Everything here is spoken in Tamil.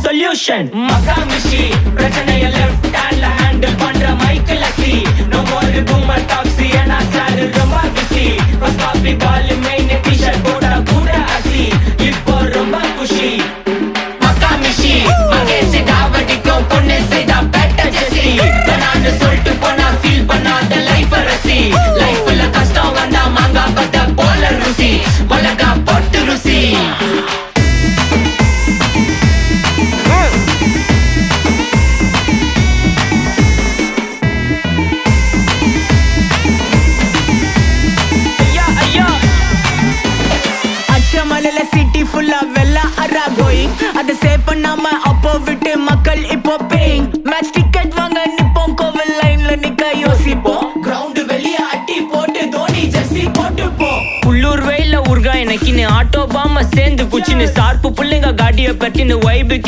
solution. Makamishi பிரச்சனைய left handல handle பண்ற மைக்கேல் அசி. No more boomer toxic and sad ரொம்ப busy. First copy ball main t-shirt போட்டா கூட அசி. இப்போ ரொம்ப குஷி. Makamishi மகேசி டாவடிக்கும் பொண்ணு செய்தா better ஜெசி. நானு சொல்லிட்டு போனா feel பண்ணாத life ரசி. லைஃப்ல கஷ்டம் வந்தா மாங்கா பத்த போல ருசி. மலகா போட்டு ருசி. சிட்டி ஃபுல்லா வெள்ள அரா கோயிங் அத சேவ் பண்ணாம அப்போ விட்டு மக்கள் இப்போ பேயிங் மேட்ச் டிக்கெட் வாங்க நிப்போம் கோவில் லைன்ல நிக்க யோசிப்போம் கிரவுண்ட் வெளிய அட்டி போட்டு தோனி ஜெர்சி போட்டு போ புள்ளூர் வெயில ஊர்கா எனக்கின்னு ஆட்டோ பாம சேர்ந்து குச்சின்னு சார்பு புள்ளைங்க காடிய பத்தின்னு வைபு